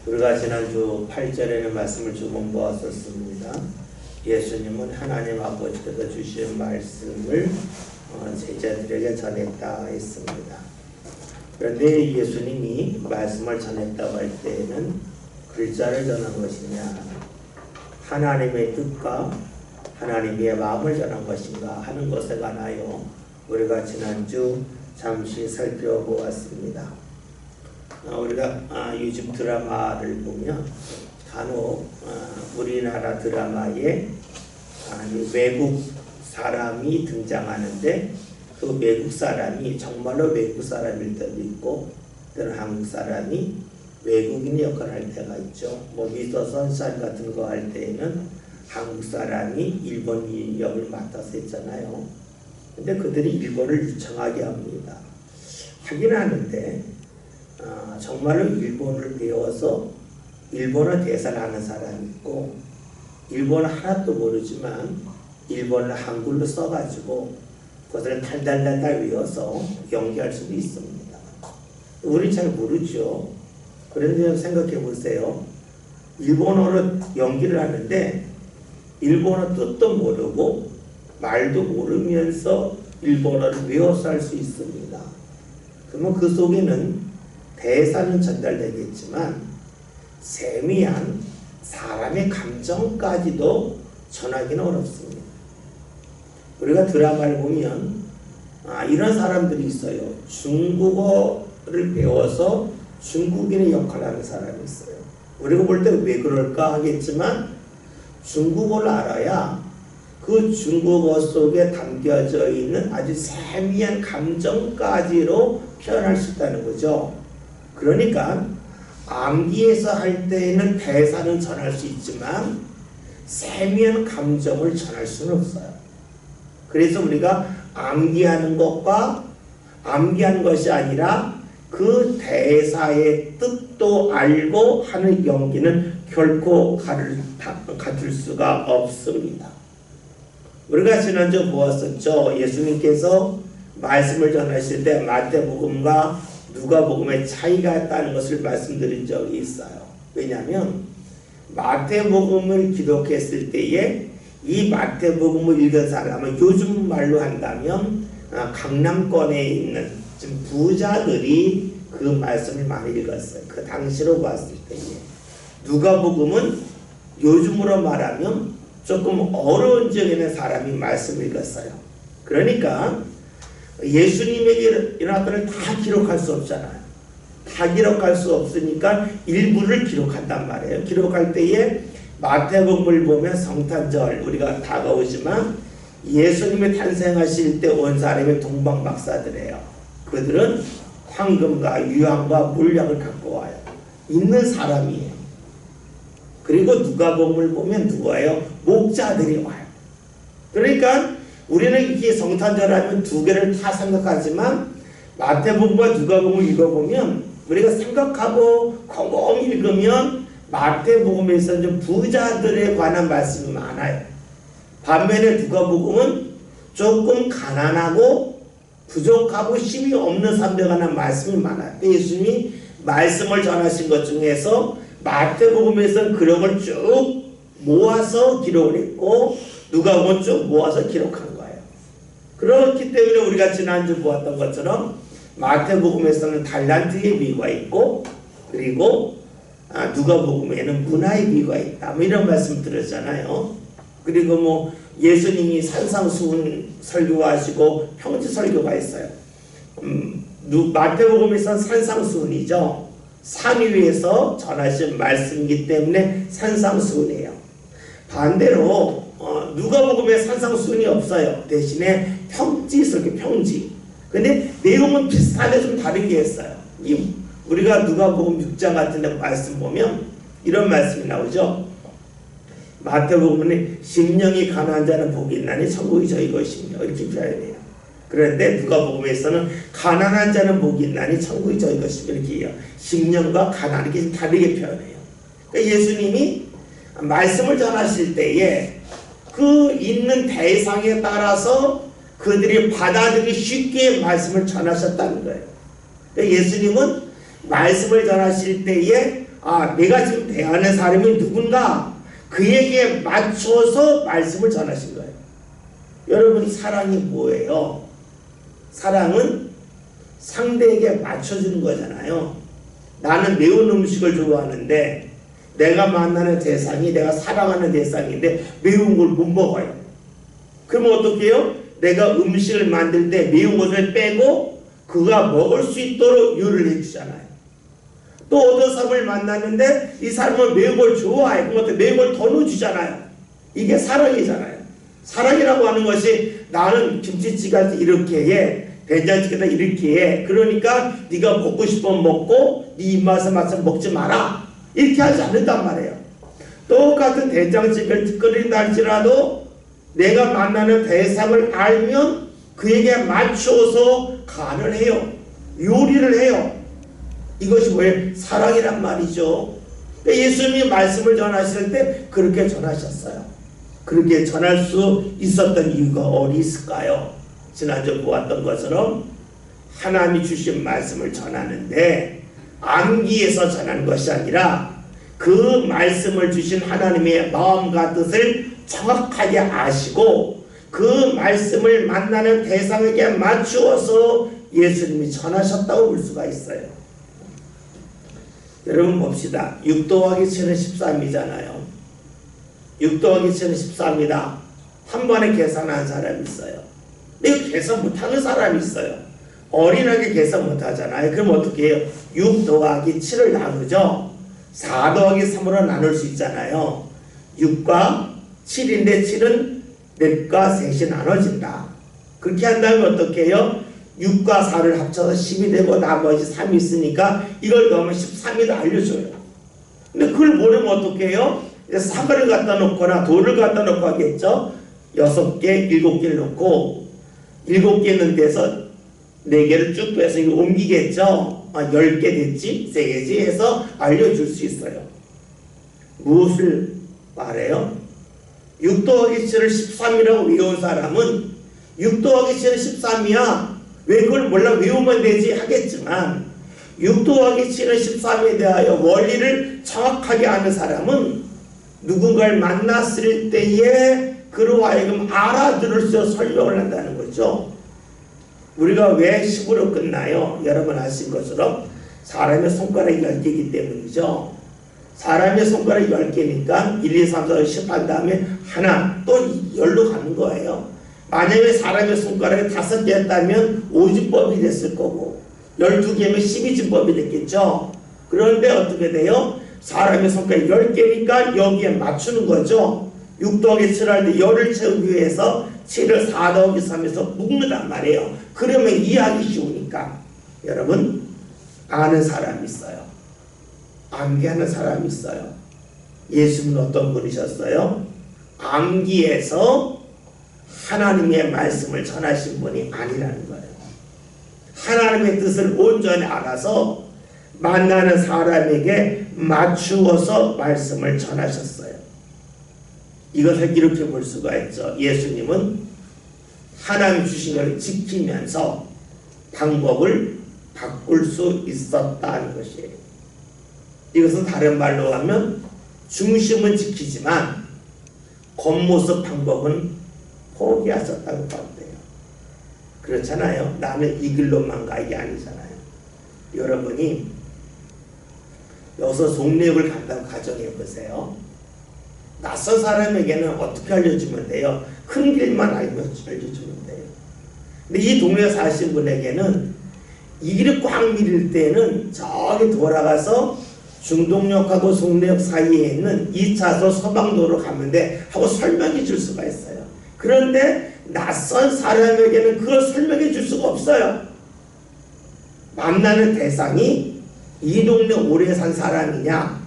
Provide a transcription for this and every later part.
우리가 지난주 8절에는 말씀을 조금 보았었습니다. 예수님은 하나님 아버지께서 주신 말씀을 제자들에게 전했다 했습니다. 그런데 예수님이 말씀을 전했다고 할 때에는 글자를 전한 것이냐, 하나님의 뜻과 하나님의 마음을 전한 것인가 하는 것에 관하여 우리가 지난주 잠시 살펴보았습니다. 우리가 요즘 드라마를 보면 간혹 우리나라 드라마에 외국 사람이 등장하는데 그 외국 사람이 정말로 외국 사람일 때도 있고 또는 한국 사람이 외국인 역할을 할 때가 있죠. 뭐 미스터 선샤인 같은 거 할 때에는 한국 사람이 일본 역을 맡아서 했잖아요. 근데 그들이 일본을 유창하게 합니다. 하긴 하는데 정말로 일본을 배워서 일본어 대사를 하는 사람이 있고, 일본어 하나도 모르지만 일본어 한글로 써가지고 그것을 달달달달 외워서 연기할 수도 있습니다. 우리 잘 모르죠. 그런데 생각해 보세요. 일본어로 연기를 하는데 일본어 뜻도 모르고 말도 모르면서 일본어를 외워서 할 수 있습니다. 그러면 그 속에는 대사는 전달되겠지만 세미한 사람의 감정까지도 전하기는 어렵습니다. 우리가 드라마를 보면 이런 사람들이 있어요. 중국어를 배워서 중국인의 역할을 하는 사람이 있어요. 우리가 볼 때 왜 그럴까 하겠지만 중국어를 알아야 그 중국어 속에 담겨져 있는 아주 세미한 감정까지로 표현할 수 있다는 거죠. 그러니까 암기해서 할 때에는 대사는 전할 수 있지만 세미한 감정을 전할 수는 없어요. 그래서 우리가 암기하는 것과 암기하는 것이 아니라 그 대사의 뜻도 알고 하는 연기는 결코 같을 수가 없습니다. 우리가 지난주 보았었죠. 예수님께서 말씀을 전하실 때 마태복음과 누가복음의 차이가 있다는 것을 말씀드린 적이 있어요. 왜냐하면 마태복음을 기록했을 때에 이 마태복음을 읽은 사람은 요즘 말로 한다면 강남권에 있는 지금 부자들이 그 말씀을 많이 읽었어요. 그 당시로 봤을 때에. 누가복음은 요즘으로 말하면 조금 어려운 지역에 있는 사람이 말씀을 읽었어요. 그러니까 예수님에게 일어났던 다 기록할 수 없잖아요. 다 기록할 수 없으니까 일부를 기록한단 말이에요. 기록할 때에 마태복음을 보면 성탄절 우리가 다가오지만 예수님이 탄생하실 때 온 사람이 동방박사들이에요. 그들은 황금과 유황과 물약을 갖고 와요. 있는 사람이에요. 그리고 누가복음을 보면 누구예요? 목자들이 와요. 그러니까 우리는 이게 성탄절 하면 두 개를 다 생각하지만 마태복음과 누가복음을 읽어보면 우리가 생각하고 곰곰이 읽으면 마태복음에서는 좀 부자들에 관한 말씀이 많아요. 반면에 누가복음은 조금 가난하고 부족하고 힘이 없는 사람들에 관한 말씀이 많아요. 예수님이 말씀을 전하신 것 중에서 마태복음에서는 그런 걸 쭉 모아서 기록을 했고 누가복음은 쭉 모아서 기록한 거예요. 그렇기 때문에 우리가 지난주 보았던 것처럼 마태복음에서는 달란트의 비유가 있고 그리고 누가복음에는 문화의 비유가 있다. 뭐 이런 말씀 들었잖아요. 그리고 뭐 예수님이 산상수훈 설교가 하시고 평지 설교가 있어요. 마태복음에서는 산상수훈이죠. 산 위에서 전하신 말씀이기 때문에 산상수훈이에요. 반대로 누가복음에 산상수훈이 없어요. 대신에 평지 설교, 평지. 근데 내용은 비슷한데 좀 다른 게 있어요. 우리가 누가복음 6장 같은 데 말씀 보면 이런 말씀이 나오죠. 마태복음은 심령이 가난한 자는 복이 있나니 천국이 저희 것이며 이렇게 표현해요. 그런데 누가복음에서는 가난한 자는 복이 있나니 천국이 저희 것이며 이렇게 해요. 심령과 가난이 좀 다르게 표현해요. 그러니까 예수님이 말씀을 전하실 때에 그 있는 대상에 따라서 그들이 받아들이기 쉽게 말씀을 전하셨다는 거예요. 그러니까 예수님은 말씀을 전하실 때에 내가 지금 대하는 사람이 누군가 그에게 맞춰서 말씀을 전하신 거예요. 여러분, 사랑이 뭐예요? 사랑은 상대에게 맞춰주는 거잖아요. 나는 매운 음식을 좋아하는데 내가 만나는 대상이 내가 사랑하는 대상인데 매운 걸 못 먹어요. 그러면 어떻게 해요? 내가 음식을 만들 때 매운 것을 빼고 그가 먹을 수 있도록 요리를 해주잖아요. 또 어떤 사람을 만났는데 이 사람은 매운 걸 좋아해. 그럼 매운 걸 더 넣어주잖아요. 이게 사랑이잖아요. 사랑이라고 하는 것이 나는 김치찌개를 이렇게 해, 된장찌개를 이렇게 해. 그러니까 네가 먹고 싶으면 먹고 네 입맛에 맞춰서 먹지 마라. 이렇게 하지 않는단 말이에요. 똑같은 된장찌개를 끓인다 할지라도 내가 만나는 대상을 알면 그에게 맞춰서 간을 해요. 요리를 해요. 이것이 뭐예요? 사랑이란 말이죠. 예수님이 말씀을 전하실 때 그렇게 전하셨어요. 그렇게 전할 수 있었던 이유가 어디 있을까요? 지난주 보았던 것처럼 하나님이 주신 말씀을 전하는데 암기해서 전한 것이 아니라 그 말씀을 주신 하나님의 마음과 뜻을 정확하게 아시고 그 말씀을 만나는 대상에게 맞추어서 예수님이 전하셨다고 볼 수가 있어요. 여러분 봅시다. 6 더하기 7은 13이잖아요. 6 더하기 7은 13이다. 한 번에 계산한 사람이 있어요. 근데 계산 못하는 사람이 있어요. 어린아이가 계산 못하잖아요. 그럼 어떻게 해요? 6 더하기 7을 나누죠. 4 더하기 3으로 나눌 수 있잖아요. 6과 7인데 7은 넷과 셋이 나눠진다. 그렇게 한다면 어떻게 해요? 6과 4를 합쳐서 10이 되고 나머지 3이 있으니까 이걸 넣으면 13이다 알려줘요. 근데 그걸 모르면 어떻게 해요? 사과를 갖다 놓거나 돌을 갖다 놓고 하겠죠. 6개, 7개를 놓고 7개 있는 데서 4개를 쭉 빼서 이거 옮기겠죠. 10개 됐지? 3개지? 해서 알려줄 수 있어요. 무엇을 말해요? 6 더하기 7을 13이라고 외운 사람은 6 더하기 7은 13이야. 왜 그걸 몰라 외우면 되지 하겠지만 6 더하기 7은 13에 대하여 원리를 정확하게 아는 사람은 누군가를 만났을 때에 그로 하여금 알아들을 수 있는 설명을 한다는 거죠. 우리가 왜 10으로 끝나요? 여러분 아신 것처럼 사람의 손가락이 10개이기 때문이죠. 사람의 손가락이 10개니까 1, 2, 3, 4, 5, 10 한 다음에 하나 또 10로 가는 거예요. 만약에 사람의 손가락이 5개였다면 5지법이 됐을 거고 12개면 12지법이 됐겠죠. 그런데 어떻게 돼요? 사람의 손가락이 10개니까 여기에 맞추는 거죠. 6 더하기 7 할 때 열을 채우기 위해서 7을 4 더하기 3에서 묶는단 말이에요. 그러면 이해하기 쉬우니까. 여러분 아는 사람이 있어요. 암기하는 사람이 있어요. 예수님은 어떤 분이셨어요? 암기해서 하나님의 말씀을 전하신 분이 아니라는 거예요. 하나님의 뜻을 온전히 알아서 만나는 사람에게 맞추어서 말씀을 전하셨어요. 이것을 이렇게 볼 수가 있죠. 예수님은 하나님 주신 것을 지키면서 방법을 바꿀 수 있었다는 것이에요. 이것은 다른 말로 하면 중심은 지키지만 겉모습 방법은 포기하셨다고 봐도 돼요. 그렇잖아요. 나는 이 길로만 가 이게 아니잖아요. 여러분이 여기서 속내역을 간다고 가정해 보세요. 낯선 사람에게는 어떻게 알려주면 돼요? 큰 길만 알려주면 돼요. 근데 이 동네에 사신 분에게는 이 길이 꽉 밀릴 때는 저기 돌아가서 중동역하고 송내역 사이에 있는 2차선 서방도로 가면 돼 하고 설명해 줄 수가 있어요. 그런데 낯선 사람에게는 그걸 설명해 줄 수가 없어요. 만나는 대상이 이 동네 오래 산 사람이냐,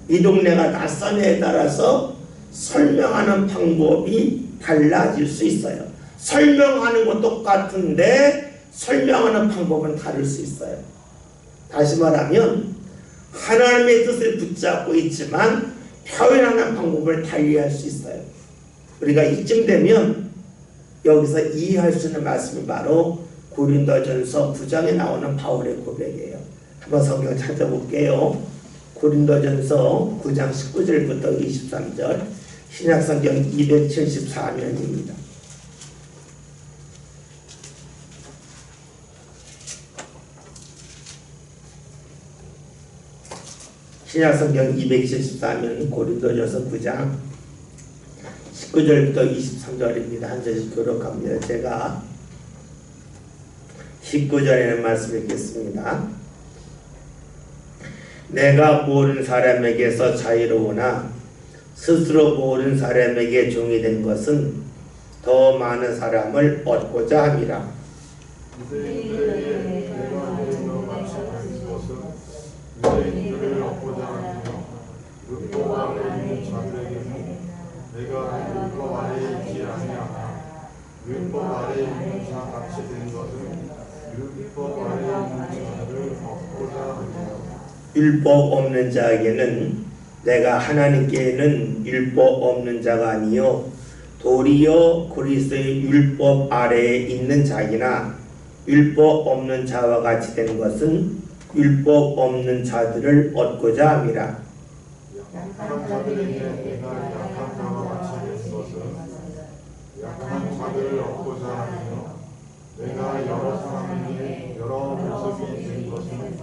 이 동네가 낯선에 따라서 설명하는 방법이 달라질 수 있어요. 설명하는 건 똑같은데 설명하는 방법은 다를 수 있어요. 다시 말하면 하나님의 뜻을 붙잡고 있지만 표현하는 방법을 달리할 수 있어요. 우리가 이쯤 되면 여기서 이해할 수 있는 말씀이 바로 고린도전서 9장에 나오는 바울의 고백이에요. 한번 성경 찾아볼게요. 고린도전서 9장 19절부터 23절, 신약성경 274면입니다. 신약성경 274면 고린도전서 9장 19절부터 23절입니다. 한 절씩 교독합니다. 제가 19절에는 말씀 읽겠습니다. 내가 모든 사람에게서 자유로우나 스스로 모든 사람에게 종이 된 것은 더 많은 사람을 얻고자 함이라. 유대인들을 얻고자 하며 율법 아래 있는 자들에게는 내가 율법 아래 있지 아니하나 율법 아래 있는 자 같이 된 것은 율법 아래 있는 자를 얻고자 하며 율법 없는 자에게는 내가 하나님께는 율법 없는 자가 아니요 도리어 그리스도의 율법 아래에 있는 자이나 율법 없는 자와 같이 된 것은 율법 없는 자들을 얻고자 함이라. 약한 자들에게 내가 약한 자와 같이 된 것은 약한 자들을 얻고자 하며 내가 여러 사람에게 여러 모습이 된 것은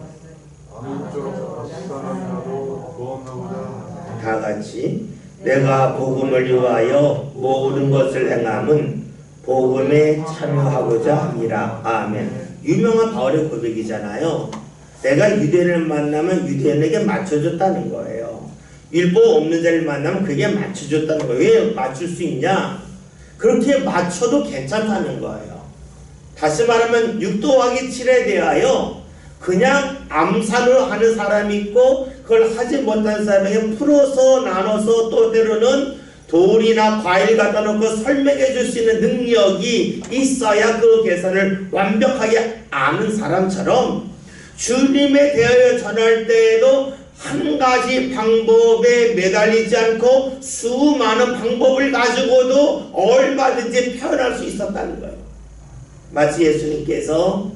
아무쪼록 겉사람이라도 구원하고자 하며 다 같이 내가 복음을 위하여 모든 것을 행함은 복음에 참여하고자 함이라. 아멘. 유명한 바울의 고백이잖아요. 내가 유대인을 만나면 유대인에게 맞춰줬다는 거예요. 율법 없는 자를 만나면 그게 맞춰줬다는 거예요. 왜 맞출 수 있냐? 그렇게 맞춰도 괜찮다는 거예요. 다시 말하면 6 더하기 7에 대하여 그냥 암산을 하는 사람이 있고 그걸 하지 못한 사람에게 풀어서 나눠서 또 때로는 돌이나 과일 갖다 놓고 설명해 줄 수 있는 능력이 있어야 그 계산을 완벽하게 아는 사람처럼 주님에 대하여 전할 때에도 한 가지 방법에 매달리지 않고 수많은 방법을 가지고도 얼마든지 표현할 수 있었다는 거예요. 마치 예수님께서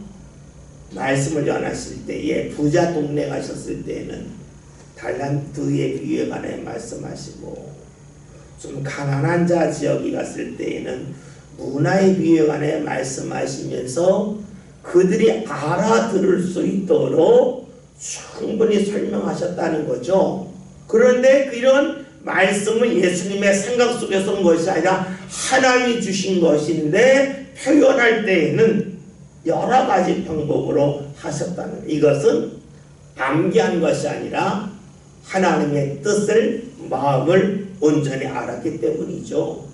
말씀을 전하실 때에 부자 동네 가셨을 때에는 달란트의 비유에 관해 말씀하시고 좀 가난한 자 지역에 갔을 때에는 문화의 비유에 관해 말씀하시면서 그들이 알아들을 수 있도록 충분히 설명하셨다는 거죠. 그런데 이런 말씀은 예수님의 생각 속에서 온 것이 아니라 하나님이 주신 것인데 표현할 때에는 여러 가지 방법으로 하셨다는 거예요. 이것은 암기한 것이 아니라 하나님의 뜻을 마음을 온전히 알았기 때문이죠.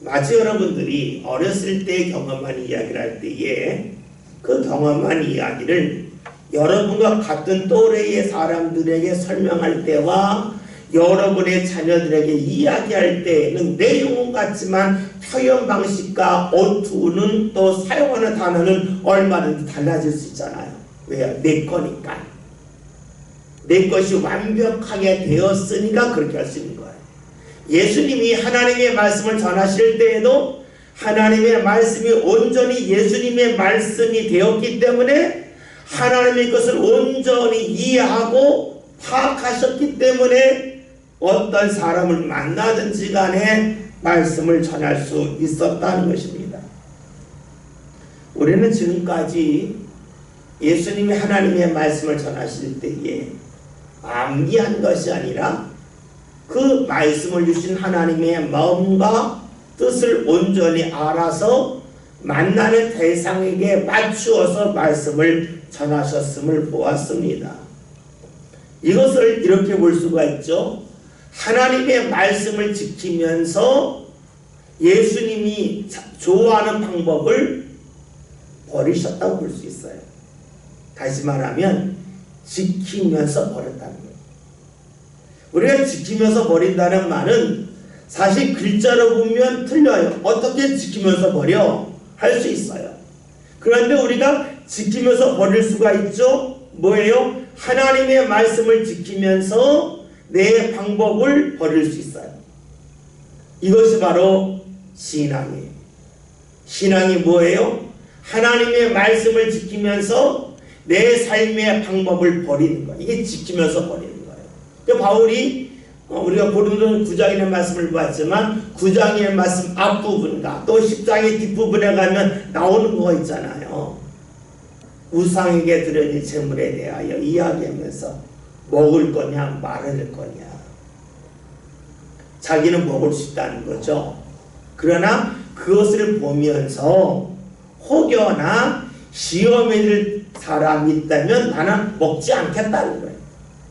마치 여러분들이 어렸을 때 경험한 이야기를 할 때에 그 경험한 이야기를 여러분과 같은 또래의 사람들에게 설명할 때와 여러분의 자녀들에게 이야기할 때에는 내용은 같지만 표현 방식과 어투는 또 사용하는 단어는 얼마든지 달라질 수 있잖아요. 왜요? 내 거니까. 내 것이 완벽하게 되었으니까 그렇게 할 수 있는 거예요. 예수님이 하나님의 말씀을 전하실 때에도 하나님의 말씀이 온전히 예수님의 말씀이 되었기 때문에 하나님의 것을 온전히 이해하고 파악하셨기 때문에 어떤 사람을 만나든지 간에 말씀을 전할 수 있었다는 것입니다. 우리는 지금까지 예수님이 하나님의 말씀을 전하실 때에 암기한 것이 아니라 그 말씀을 주신 하나님의 마음과 뜻을 온전히 알아서 만나는 대상에게 맞추어서 말씀을 전하셨음을 보았습니다. 이것을 이렇게 볼 수가 있죠. 하나님의 말씀을 지키면서 예수님이 좋아하는 방법을 버리셨다고 볼 수 있어요. 다시 말하면 지키면서 버렸다는 거예요. 우리가 지키면서 버린다는 말은 사실 글자로 보면 틀려요. 어떻게 지키면서 버려? 할 수 있어요. 그런데 우리가 지키면서 버릴 수가 있죠. 뭐예요? 하나님의 말씀을 지키면서 내 방법을 버릴 수 있어요. 이것이 바로 신앙이에요. 신앙이 뭐예요? 하나님의 말씀을 지키면서 내 삶의 방법을 버리는 거예요. 이게 지키면서 버리는 거예요. 그러니까 바울이 우리가 고린도 9장의 말씀을 봤지만 9장의 말씀 앞부분과 또 10장의 뒷부분에 가면 나오는 거 있잖아요. 우상에게 드려진 재물에 대하여 이야기하면서 먹을 거냐 말을 거냐. 자기는 먹을 수 있다는 거죠. 그러나 그것을 보면서 혹여나 시험에 들 사람이 있다면 나는 먹지 않겠다는 거예요.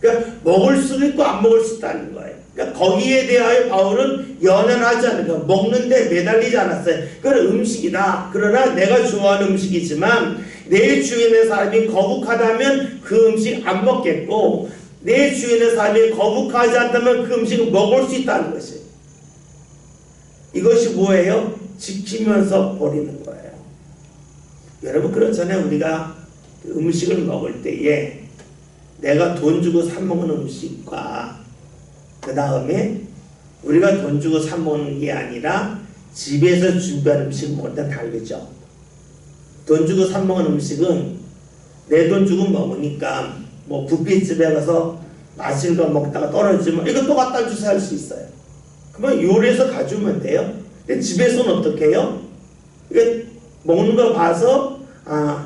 그러니까 먹을 수도 있고 안 먹을 수 있다는 거예요. 그러니까 거기에 대하여 바울은 연연하지 않은 거예요. 먹는데 매달리지 않았어요. 그건 음식이다. 그러나 내가 좋아하는 음식이지만 내 주위에 있는 사람이 거북하다면 그 음식 안 먹겠고 내 주위에 있는 사람이 거북하지 않다면 그 음식을 먹을 수 있다는 것이에요. 이것이 뭐예요? 지키면서 버리는 거예요. 여러분 그렇잖아요. 우리가 음식을 먹을 때에 내가 돈 주고 사 먹는 음식과 그 다음에 우리가 돈 주고 사 먹는 게 아니라 집에서 준비한 음식 먹을 때 다르죠. 돈 주고 사 먹는 음식은 내 돈 주고 먹으니까 뭐 뷔페집에 가서 맛있는 거 먹다가 떨어지면 이거 또 갖다 주세요 할 수 있어요. 그러면 요리해서 가져오면 돼요. 근데 집에서는 어떻게 해요? 이게 먹는 거 봐서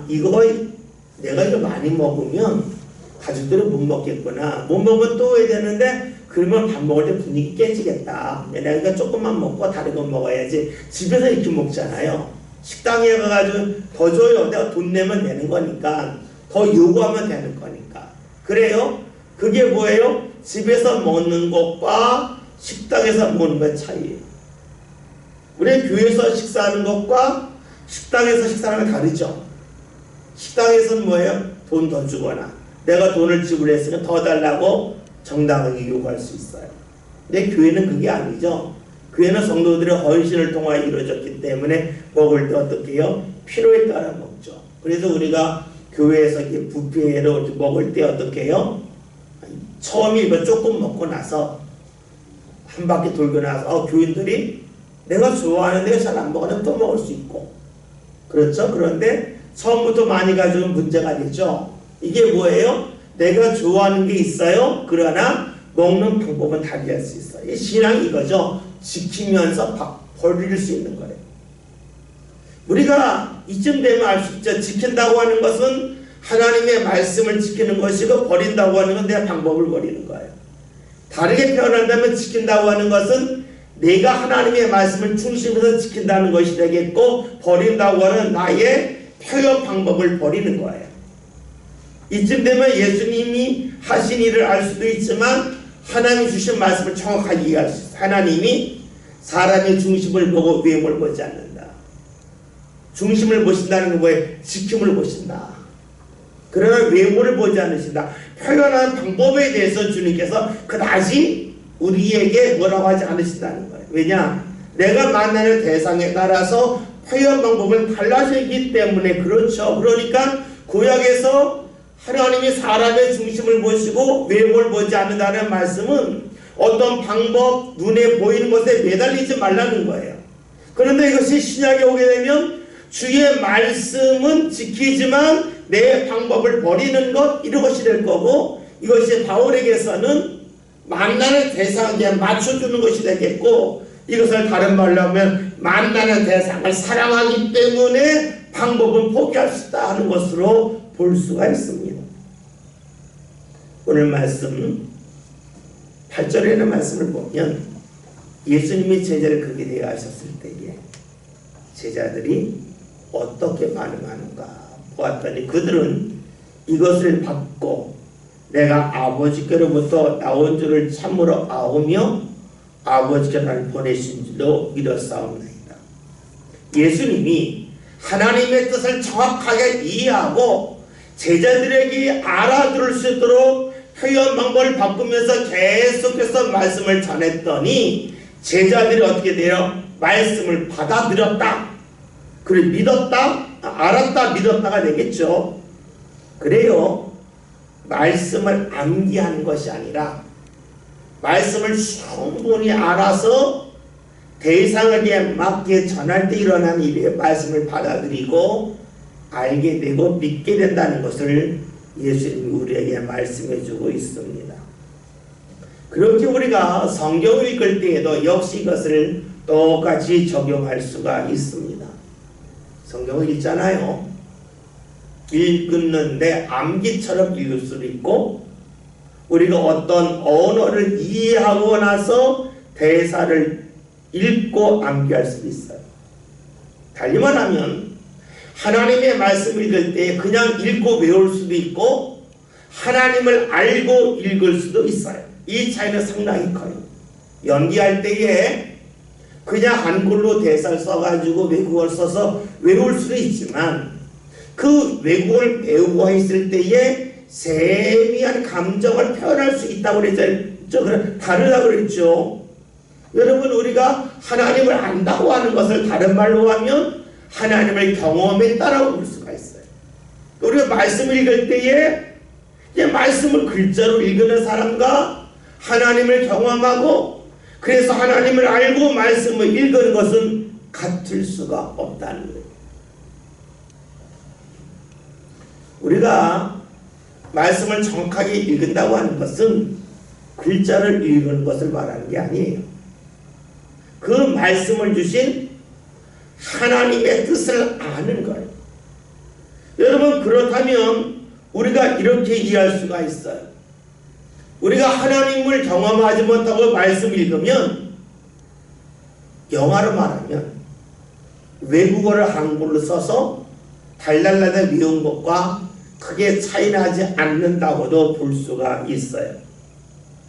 이거 내가 이거 많이 먹으면 가족들은 못 먹겠구나. 못 먹으면 또 해야 되는데 그러면 밥 먹을 때 분위기 깨지겠다. 내가 조금만 먹고 다른 거 먹어야지. 집에서 이렇게 먹잖아요. 식당에 가가지고 더 줘요. 내가 돈 내면 되는 거니까. 더 요구하면 되는 거니까. 그래요? 그게 뭐예요? 집에서 먹는 것과 식당에서 먹는 것 차이예요. 우리 교회에서 식사하는 것과 식당에서 식사하는 건 다르죠. 식당에서는 뭐예요? 돈 더 주거나 내가 돈을 지불했으니까 더 달라고 정당하게 요구할 수 있어요. 근데 교회는 그게 아니죠. 교회는 성도들의 헌신을 통하여 이루어졌기 때문에 먹을 때 어떻게 해요? 필요에 따라 먹죠. 그래서 우리가 교회에서 이렇게 뷔페로 먹을 때 어떻게 해요? 처음에 이거 조금 먹고 나서 한 바퀴 돌고 나서 교인들이 내가 좋아하는 데가 잘 안 먹으면 또 먹을 수 있고 그렇죠? 그런데 처음부터 많이 가져오면 문제가 되죠. 이게 뭐예요? 내가 좋아하는 게 있어요. 그러나 먹는 방법은 달리할 수 있어요. 이 신앙이 이거죠. 지키면서 버릴 수 있는 거예요. 우리가 이쯤 되면 알 수 있죠. 지킨다고 하는 것은 하나님의 말씀을 지키는 것이고 버린다고 하는 건 내 방법을 버리는 거예요. 다르게 표현한다면 지킨다고 하는 것은 내가 하나님의 말씀을 중심에서 지킨다는 것이 되겠고 버린다고 하는 나의 표현 방법을 버리는 거예요. 이쯤 되면 예수님이 하신 일을 알 수도 있지만 하나님이 주신 말씀을 정확하게 이해할 수 있어요. 하나님이 사람의 중심을 보고 외모를 보지 않는다. 중심을 보신다는 건 뭐예요? 지킴을 보신다. 그러나 외모를 보지 않으신다. 표현하는 방법에 대해서 주님께서 그다지 우리에게 뭐라고 하지 않으신다는 거예요. 왜냐? 내가 만나는 대상에 따라서 표현 방법은 달라지기 때문에 그렇죠. 그러니까 구약에서 하나님이 사람의 중심을 보시고 외모를 보지 않는다는 말씀은 어떤 방법, 눈에 보이는 것에 매달리지 말라는 거예요. 그런데 이것이 신약에 오게 되면 주의 말씀은 지키지만 내 방법을 버리는 것 이것이 될 거고 이것이 바울에게서는 만나는 대상에 맞춰주는 것이 되겠고 이것을 다른 말로 하면 만나는 대상을 사랑하기 때문에 방법은 포기할 수 있다 하는 것으로 볼 수가 있습니다. 오늘 말씀 8절에 있는 말씀을 보면 예수님이 제자를 그렇게 대하셨을 때에 제자들이 어떻게 반응하는가 보았더니 그들은 이것을 받고 내가 아버지께로부터 나온 줄을 참으로 아오며 아버지께로 나를 보내신 줄로 믿었사옵나이다. 예수님이 하나님의 뜻을 정확하게 이해하고 제자들에게 알아들을 수 있도록 표현 방법을 바꾸면서 계속해서 말씀을 전했더니 제자들이 어떻게 돼요? 말씀을 받아들였다. 그리고 믿었다. 알았다. 믿었다가 되겠죠. 그래요. 말씀을 암기하는 것이 아니라 말씀을 충분히 알아서 대상에게 맞게 전할 때 일어나는 일이에요. 말씀을 받아들이고 알게 되고 믿게 된다는 것을 예수님이 우리에게 말씀해 주고 있습니다. 그렇게 우리가 성경을 읽을 때에도 역시 이것을 똑같이 적용할 수가 있습니다. 성경을 읽잖아요. 읽는데 암기처럼 읽을 수도 있고, 우리가 어떤 언어를 이해하고 나서 대사를 읽고 암기할 수도 있어요. 달리 말하면 하나님의 말씀을 읽을 때 그냥 읽고 외울 수도 있고, 하나님을 알고 읽을 수도 있어요. 이 차이는 상당히 커요. 연기할 때에 그냥 한글로 대사를 써가지고 외국어를 써서 외울 수도 있지만, 그 외국어를 배우고 있을 때에 세미한 감정을 표현할 수 있다고 그랬죠. 다르다고 그랬죠. 여러분, 우리가 하나님을 안다고 하는 것을 다른 말로 하면 하나님을 경험했다라고 볼 수가 있어요. 우리가 말씀을 읽을 때에 이제 말씀을 글자로 읽는 사람과 하나님을 경험하고 그래서 하나님을 알고 말씀을 읽는 것은 같을 수가 없다는 거예요. 우리가 말씀을 정확하게 읽는다고 하는 것은 글자를 읽는 것을 말하는 게 아니에요. 그 말씀을 주신 하나님의 뜻을 아는 거예요. 여러분, 그렇다면 우리가 이렇게 이해할 수가 있어요. 우리가 하나님을 경험하지 못하고 말씀을 읽으면, 영어로 말하면 외국어를 한글로 써서 달달달달 외운 것과 크게 차이나지 않는다고도 볼 수가 있어요.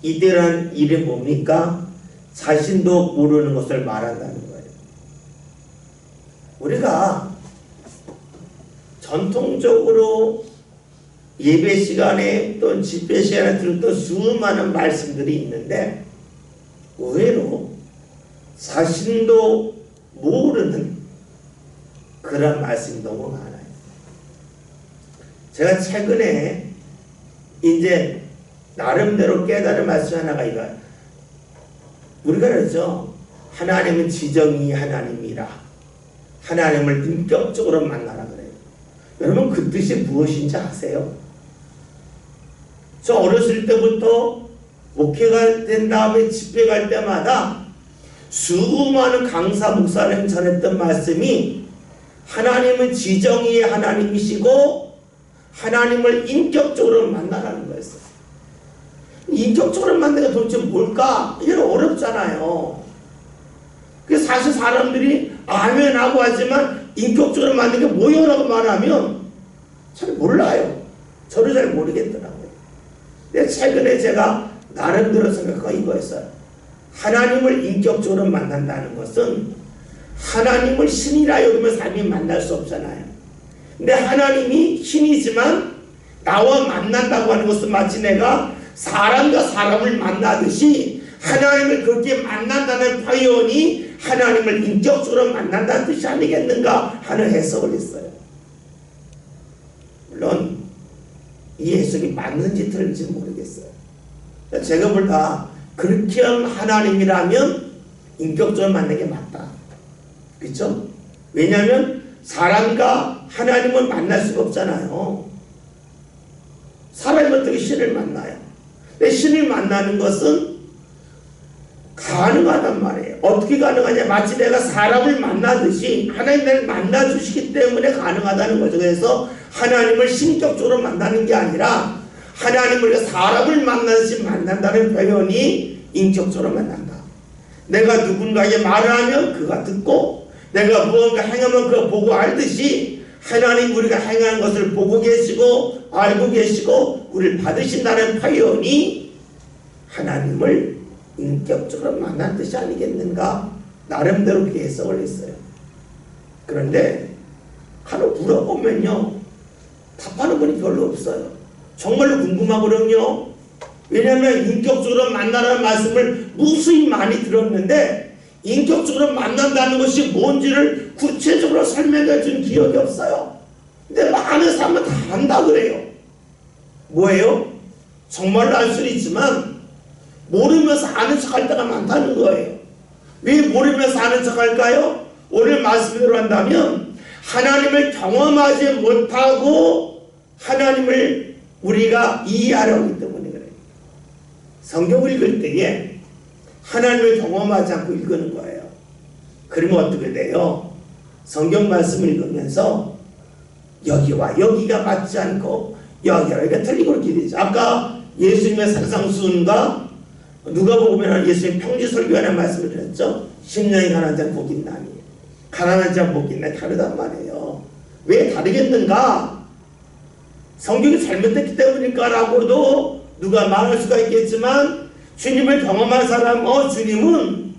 이때라는 일이 뭡니까? 자신도 모르는 것을 말한다는 거예요. 우리가 전통적으로 예배 시간에 또 집회 시간에 들었던 수많은 말씀들이 있는데, 의외로 자신도 모르는 그런 말씀이 너무 많아요. 제가 최근에 이제 나름대로 깨달은 말씀 하나가 이거예요. 우리가 그러죠. 하나님은 지정이 하나님이라. 하나님을 인격적으로 만나라 그래요. 여러분, 그 뜻이 무엇인지 아세요? 저 어렸을 때부터 목회가 된 다음에 집회 갈 때마다 수많은 강사 목사님 전했던 말씀이 하나님은 지정의 하나님이시고 하나님을 인격적으로 만나라는 거였어요. 인격적으로 만나는 게 도대체 뭘까? 이게 어렵잖아요. 그래서 사실 사람들이 아멘하고 하지만 인격적으로 만나는 게 뭐요라고 말하면 잘 몰라요. 저도 잘 모르겠더라고요. 근데 최근에 제가 나름대로 생각한 이거였어요. 하나님을 인격적으로 만난다는 것은 하나님을 신이라 여기면 사람이 만날 수 없잖아요. 근데 하나님이 신이지만 나와 만난다고 하는 것은 마치 내가 사람과 사람을 만나듯이 하나님을 그렇게 만난다는 표현이 하나님을 인격적으로 만난다는 뜻이 아니겠는가 하는 해석을 했어요. 물론 이 해석이 맞는지 틀린지 모르겠어요. 제가 볼 때 그렇게 하나님이라면 인격적으로 만나는 게 맞다. 그렇죠? 왜냐하면 사람과 하나님을 만날 수가 없잖아요. 사람이 어떻게 신을 만나요? 근데 신을 만나는 것은 가능하단 말이에요. 어떻게 가능하냐? 마치 내가 사람을 만나듯이 하나님 나를 만나주시기 때문에 가능하다는 거죠. 그래서 하나님을 신격적으로 만나는 게 아니라 하나님을 사람을 만나듯이 만난다는 표현이 인격적으로 만난다. 내가 누군가에게 말을 하면 그가 듣고 내가 무언가 행하면 그가 보고 알듯이 하나님 우리가 행하는 것을 보고 계시고 알고 계시고 우리를 받으신다는 표현이 하나님을 인격적으로 만난 뜻이 아니겠는가? 나름대로 그렇게 해석을 했어요. 그런데 하루 물어보면요 답하는 분이 별로 없어요. 정말로 궁금하거든요. 왜냐하면 인격적으로 만나라는 말씀을 무수히 많이 들었는데 인격적으로 만난다는 것이 뭔지를 구체적으로 설명해 준 기억이 없어요. 근데 많은 사람은 다 안다 그래요. 뭐예요? 정말로 알 수는 있지만 모르면서 아는 척할 때가 많다는 거예요. 왜 모르면서 아는 척할까요? 오늘 말씀대로 한다면 하나님을 경험하지 못하고 하나님을 우리가 이해하려고 하기 때문에 그래요. 성경을 읽을 때에 하나님을 경험하지 않고 읽는 거예요. 그러면 어떻게 돼요? 성경 말씀을 읽으면서 여기와 여기가 맞지 않고 여기와 여기가 틀리고 이렇게 되죠. 아까 예수님의 산상수훈과 누가복음에는 예수님 평지설교하는 말씀을 드렸죠. 심령이 가난한 자는 복이 있나니 가난한 자는 복이 있나니 다르단 말이에요. 왜 다르겠는가? 성경이 잘못됐기 때문일까라고도 누가 말할 수가 있겠지만 주님을 경험한 사람, 주님은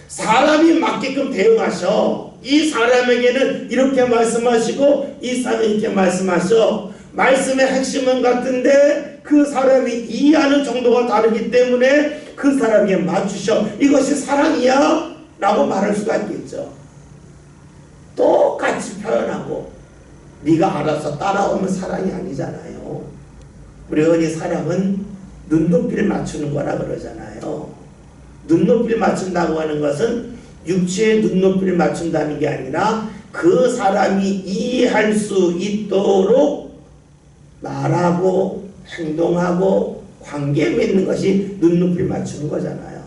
사람이 맞게끔 대응하셔. 이 사람에게는 이렇게 말씀하시고 이 사람에게 이렇게 말씀하셔. 말씀의 핵심은 같은데 그 사람이 이해하는 정도가 다르기 때문에 그 사람에게 맞추셔. 이것이 사랑이야? 라고 말할 수가 있겠죠. 똑같이 표현하고 네가 알아서 따라오면 사랑이 아니잖아요. 우리 흔히 사랑은 눈높이를 맞추는 거라 그러잖아요. 눈높이를 맞춘다고 하는 것은 육체의 눈높이를 맞춘다는 게 아니라 그 사람이 이해할 수 있도록 말하고 행동하고 관계 맺는 것이 눈높이를 맞추는 거잖아요.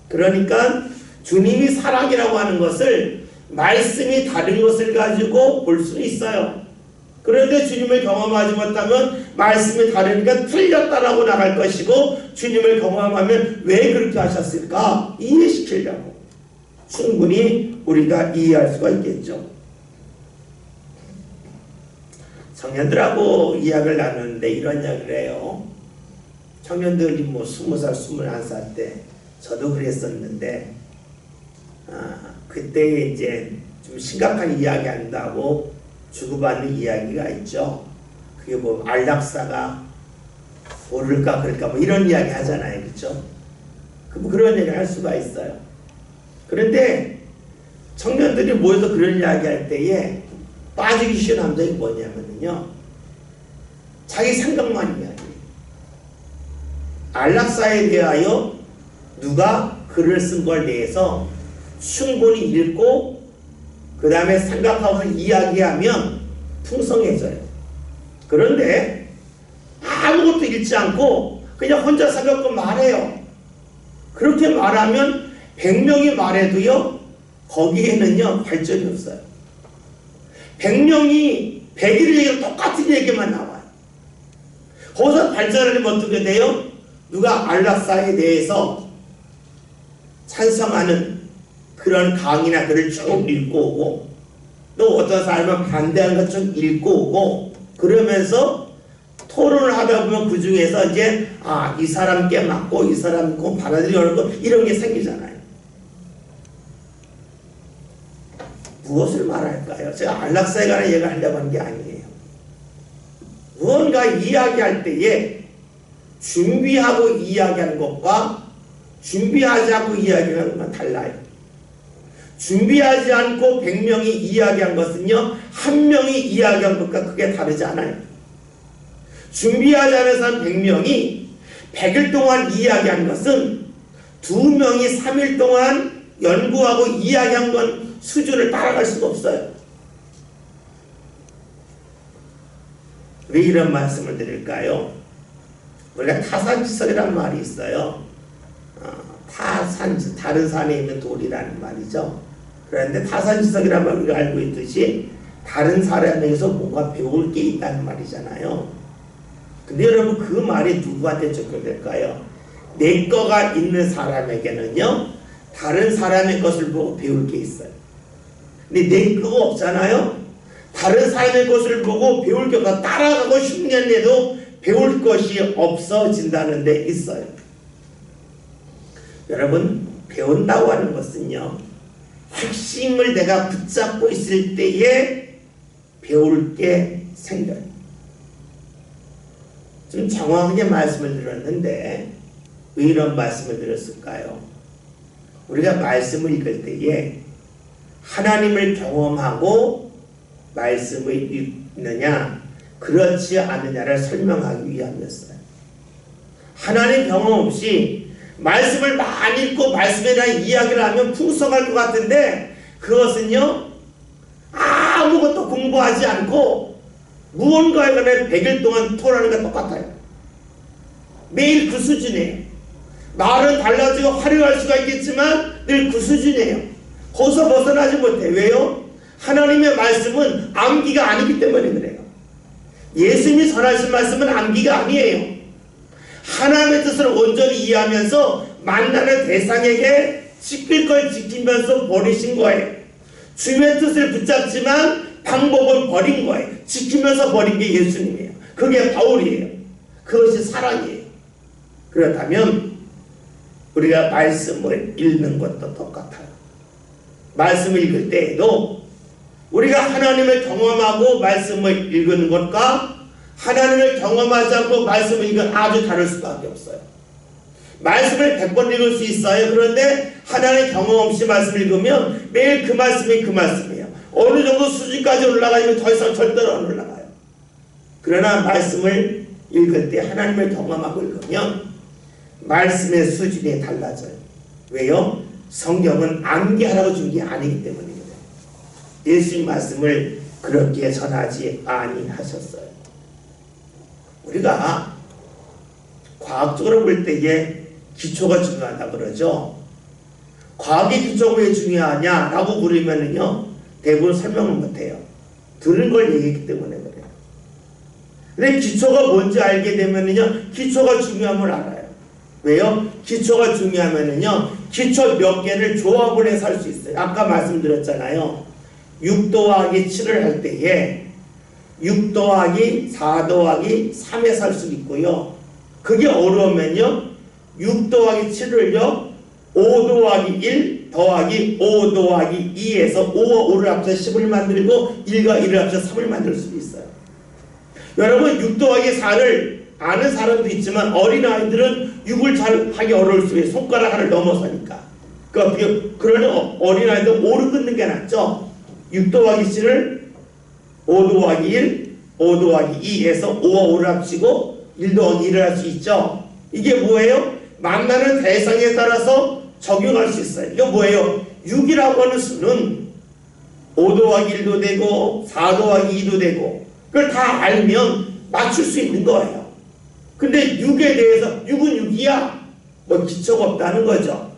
그러니까 주님이 사랑이라고 하는 것을 말씀이 다른 것을 가지고 볼 수 있어요. 그런데 주님을 경험하지 못하면 말씀이 다르니까 틀렸다라고 나갈 것이고 주님을 경험하면 왜 그렇게 하셨을까? 이해시키려고 충분히 우리가 이해할 수가 있겠죠. 청년들하고 이야기를 나누는데 이런 이야기를 해요. 청년들이 20살, 21살 때 저도 그랬었는데 그때 이제 좀 심각한 이야기 한다고 주고받는 이야기가 있죠. 그게 안락사가 오를까 그럴까 이런 이야기 하잖아요. 그렇죠? 그런 얘기를 할 수가 있어요. 그런데 청년들이 모여서 그런 이야기 할 때에 빠지기 쉬운 함정이 뭐냐면요. 자기 생각만 이야기해요. 안락사에 대하여 누가 글을 쓴 걸 대해서 충분히 읽고 그 다음에 생각하고 이야기하면 풍성해져요. 그런데 아무것도 읽지 않고 그냥 혼자 생각하고 말해요. 그렇게 말하면 100명이 말해도요 거기에는요 발전이 없어요. 100명이 100일 얘기가 똑같은 얘기만 나와요. 거기서 발전하려면 어떻게 돼요? 누가 안락사에 대해서 찬성하는 그런 강의나 글을 쭉 읽고 오고 또 어떤 사람은 반대하는 것 좀 읽고 오고 그러면서 토론을 하다 보면 그 중에서 이제 이 사람 께 맞고 이 사람 꼭 받아들이고 이런 게 생기잖아요. 무엇을 말할까요? 제가 안락사에 관한 얘기를 하려고 하는 게 아니에요. 무언가 이야기할 때에 준비하고 이야기하는 것과 준비하지 않고 이야기하는 건 달라요. 준비하지 않고 100명이 이야기한 것은요 1명이 이야기한 것과 크게 다르지 않아요. 준비하지 않은 사람 100명이 100일 동안 이야기한 것은 2명이 3일 동안 연구하고 이야기한 건 수준을 따라갈 수가 없어요. 왜 이런 말씀을 드릴까요? 우리가 타산지석이라는 말이 있어요. 다른 산에 있는 돌이라는 말이죠. 그런데 타산지석이라는 말 우리가 알고 있듯이 다른 사람에게서 뭔가 배울 게 있다는 말이잖아요. 근데 여러분 그 말이 누구한테 적용될까요? 내 거가 있는 사람에게는요 다른 사람의 것을 보고 배울 게 있어요. 근데 내 거가 없잖아요. 다른 사람의 것을 보고 배울 게 없어. 따라가고 흉내내도 배울 것이 없어진다는 데 있어요. 여러분 배운다고 하는 것은요 핵심을 내가 붙잡고 있을 때에 배울 게 생겨요. 좀 정확하게 말씀을 드렸는데 왜 이런 말씀을 드렸을까요? 우리가 말씀을 읽을 때에 하나님을 경험하고 말씀을 읽느냐 그렇지 않느냐를 설명하기 위함이었어요. 하나님 경험 없이 말씀을 많이 읽고 말씀에 대한 이야기를 하면 풍성할 것 같은데 그것은요 아무것도 공부하지 않고 무언가에 관해 100일 동안 토론하는 게 똑같아요. 매일 그 수준이에요. 말은 달라지고 화려할 수가 있겠지만 늘 그 수준이에요. 거기서 벗어나지 못해. 왜요? 하나님의 말씀은 암기가 아니기 때문에 그래요. 예수님이 전하신 말씀은 암기가 아니에요. 하나님의 뜻을 온전히 이해하면서 만나는 대상에게 지킬 걸 지키면서 버리신 거예요. 주의 뜻을 붙잡지만 방법은 버린 거예요. 지키면서 버린 게 예수님이에요. 그게 바울이에요. 그것이 사랑이에요. 그렇다면 우리가 말씀을 읽는 것도 똑같아요. 말씀을 읽을 때에도 우리가 하나님을 경험하고 말씀을 읽는 것과 하나님을 경험하지 않고 말씀을 읽으면 아주 다를 수밖에 없어요. 말씀을 100번 읽을 수 있어요. 그런데 하나님의 경험 없이 말씀을 읽으면 매일 그 말씀이 그 말씀이에요. 어느 정도 수준까지 올라가면 더 이상 절대로 안 올라가요. 그러나 말씀을 읽을 때 하나님을 경험하고 읽으면 말씀의 수준이 달라져요. 왜요? 성경은 암기하라고 준 게 아니기 때문입니다. 예수님 말씀을 그렇게 전하지 아니하셨어요. 우리가 과학적으로 볼 때에 기초가 중요하다 그러죠. 과학의 기초가 왜 중요하냐라고 물으면은요, 대부분 설명을 못해요. 들은 걸 얘기했기 때문에 그래요. 근데 기초가 뭔지 알게 되면은요, 기초가 중요함을 알아요. 왜요? 기초가 중요하면은요, 기초 몇 개를 조합을 해서 할 수 있어요. 아까 말씀드렸잖아요. 6 더하기 7을 할 때에 6 더하기 4 더하기 3에서 할 수 있고요. 그게 어려우면요, 6 더하기 7을요, 5 더하기 1 더하기 5 더하기 2에서 5와 5를 합쳐 10을 만들고 1과 1을 합쳐 3을 만들 수도 있어요. 여러분, 6 더하기 4를 아는 사람도 있지만 어린아이들은 6을 잘 하기 어려울 수 있어요. 손가락 하나를 넘어서니까. 그러니 어린아이들은 5를 끊는 게 낫죠. 6 더하기 7을 5 더하기 1, 5 더하기 2에서 5와 5를 합치고 1 더하기 1을 할 수 있죠. 이게 뭐예요? 만나는 대상에 따라서 적용할 수 있어요. 이거 뭐예요? 6이라고 하는 수는 5 더하기 1도 되고 4 더하기 2도 되고 그걸 다 알면 맞출 수 있는 거예요. 근데 6에 대해서 6은 6이야? 뭐 기초가 없다는 거죠.